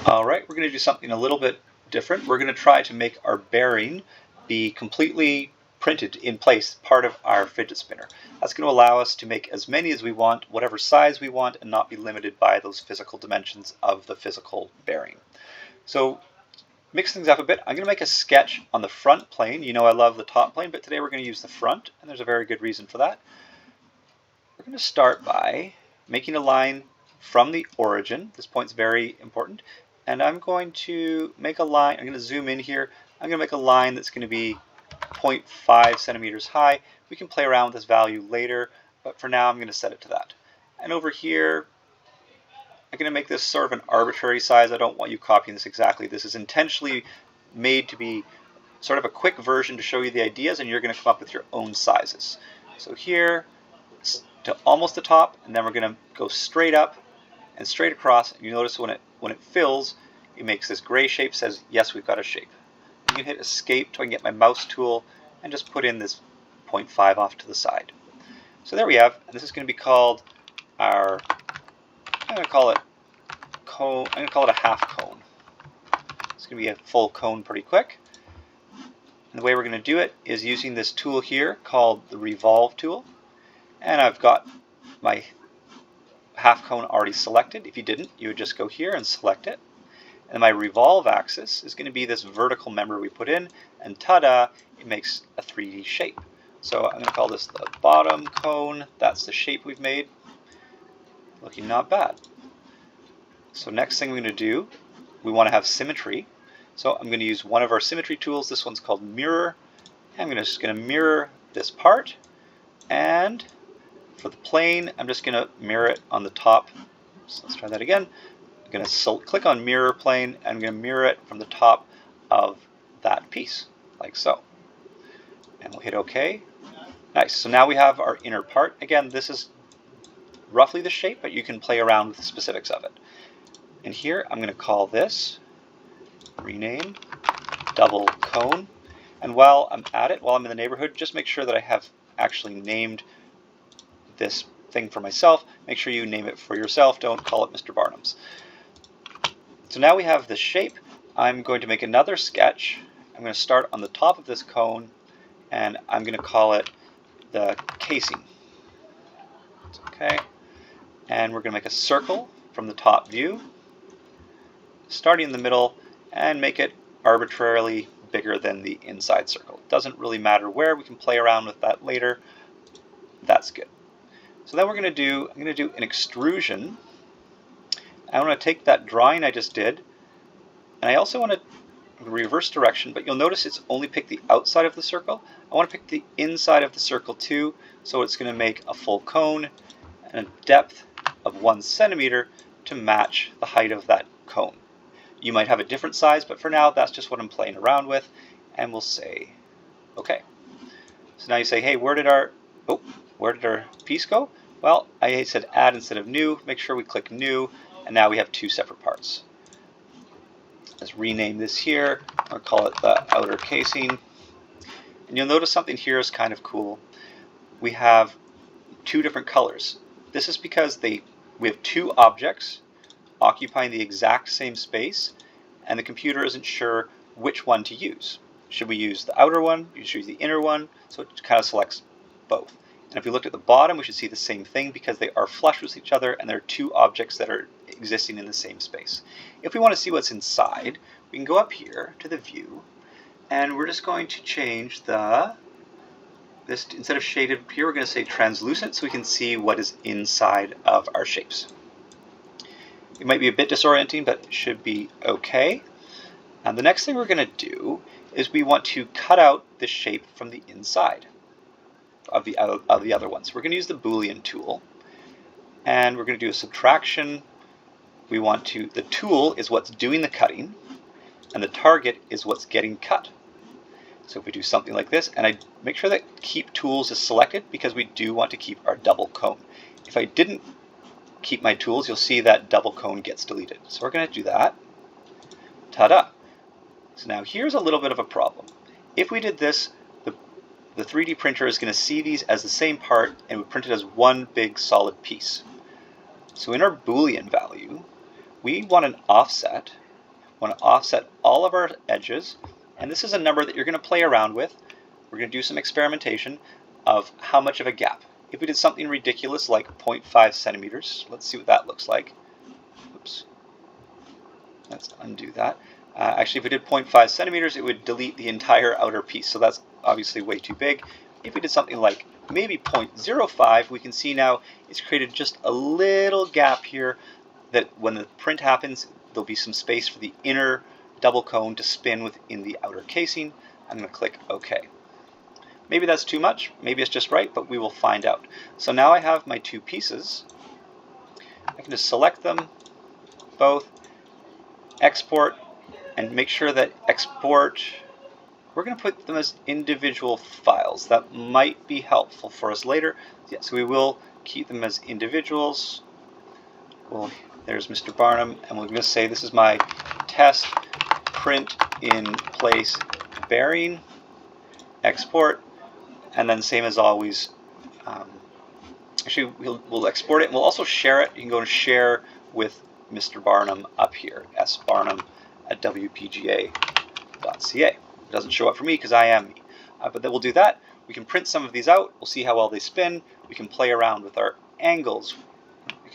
All right, we're going to do something a little bit different. We're going to try to make our bearing be completely printed in place, part of our fidget spinner. That's going to allow us to make as many as we want, whatever size we want, and not be limited by those physical dimensions of the physical bearing. So mix things up a bit. I'm going to make a sketch on the front plane. You know I love the top plane, but today we're going to use the front, and there's a very good reason for that. We're going to start by making a line from the origin. This point's very important. And I'm going to make a line. I'm going to zoom in here. I'm going to make a line that's going to be 0.5 centimeters high. We can play around with this value later, but for now I'm going to set it to that. And over here, I'm going to make this sort of an arbitrary size. I don't want you copying this exactly. This is intentionally made to be sort of a quick version to show you the ideas, and you're going to come up with your own sizes. So here, to almost the top, and then we're going to go straight up and straight across. And you notice when it fills, it makes this gray shape, says yes, we've got a shape. You can hit escape so I can get my mouse tool and just put in this 0.5 off to the side. So there we have, and this is going to be called our, I'm going to call it cone. I'm going to call it a half cone. It's going to be a full cone pretty quick. And the way we're going to do it is using this tool here called the revolve tool. And I've got my half cone already selected. If you didn't, you would just go here and select it. And my revolve axis is going to be this vertical member we put in, and ta-da, it makes a 3D shape. So I'm going to call this the bottom cone. That's the shape we've made. Looking not bad. So next thing we're going to do, we want to have symmetry. So I'm going to use one of our symmetry tools. This one's called mirror. I'm just going to mirror this part, and for the plane, I'm just going to mirror it on the top. So let's try that again. I'm going to click on mirror plane, and I'm going to mirror it from the top of that piece, like so. And we'll hit OK. Nice. So now we have our inner part. Again, this is roughly the shape, but you can play around with the specifics of it. And here, I'm going to call this, rename, double cone. And while I'm at it, while I'm in the neighborhood, just make sure that I have actually named this thing for myself. Make sure you name it for yourself. Don't call it Mr. Barnum's. So now we have the shape. I'm going to make another sketch. I'm going to start on the top of this cone, and I'm going to call it the casing. Okay. And we're going to make a circle from the top view, starting in the middle, and make it arbitrarily bigger than the inside circle. It doesn't really matter where. We can play around with that later. That's good. So then I'm going to do an extrusion. I want to take that drawing I just did, and I also want to reverse direction, but you'll notice it's only picked the outside of the circle. I want to pick the inside of the circle too, so it's going to make a full cone and a depth of 1 centimeter to match the height of that cone. You might have a different size, but for now, that's just what I'm playing around with, and we'll say, okay. So now you say, hey, where did our piece go? Well, I said add instead of new. Make sure we click new, and now we have two separate parts. Let's rename this here. I'll call it the outer casing. And you'll notice something here is kind of cool. We have two different colors. This is because we have two objects occupying the exact same space, and the computer isn't sure which one to use. Should we use the outer one? You should use the inner one. So it kind of selects both. And if we looked at the bottom, we should see the same thing because they are flush with each other and they're two objects that are existing in the same space. If we want to see what's inside, we can go up here to the view, and we're just going to change this instead of shaded here, we're going to say translucent so we can see what is inside of our shapes. It might be a bit disorienting, but it should be okay. And the next thing we're going to do is we want to cut out the shape from the inside of the other ones. We're going to use the Boolean tool, and we're going to do a subtraction. The tool is what's doing the cutting, and the target is what's getting cut. So if we do something like this, and I make sure that keep tools is selected because we do want to keep our double cone. If I didn't keep my tools, you'll see that double cone gets deleted. So we're going to do that. Ta-da! So now here's a little bit of a problem. If we did this, the 3D printer is going to see these as the same part and would print it as one big solid piece. So in our Boolean value, we want an offset want to offset all of our edges, and this is a number that you're going to play around with. We're going to do some experimentation of how much of a gap. If we did something ridiculous like 0.5 centimeters, let's see what that looks like. Oops. Let's undo that. Actually, if we did 0.5 centimeters, it would delete the entire outer piece, so that's obviously way too big. If we did something like maybe 0.05, we can see now it's created just a little gap here that when the print happens, there'll be some space for the inner double cone to spin within the outer casing. I'm going to click OK. Maybe that's too much, maybe it's just right, but we will find out. So now I have my two pieces. I can just select them both, export, and make sure that export, we're going to put them as individual files. That might be helpful for us later. Yeah, so we will keep them as individuals. Well, there's Mr. Barnum, and we're going to say this is my test print in place bearing, export, and then same as always, actually we'll export it, and we'll also share it. You can go and share with Mr. Barnum up here, sbarnum@wpga.ca. It doesn't show up for me because I am me. But then we'll do that. We can print some of these out. We'll see how well they spin. We can play around with our angles. We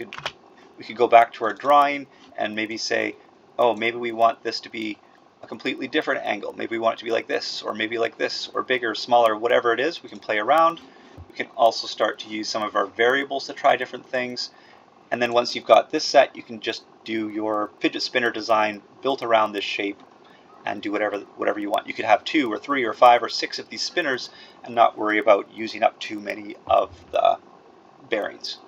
could go back to our drawing and maybe say, oh, maybe we want this to be a completely different angle. Maybe we want it to be like this, or maybe like this, or bigger, smaller, whatever it is. We can play around. We can also start to use some of our variables to try different things. And then once you've got this set, you can just do your fidget spinner design built around this shape and do whatever you want. You could have 2 or 3 or 5 or 6 of these spinners and not worry about using up too many of the bearings.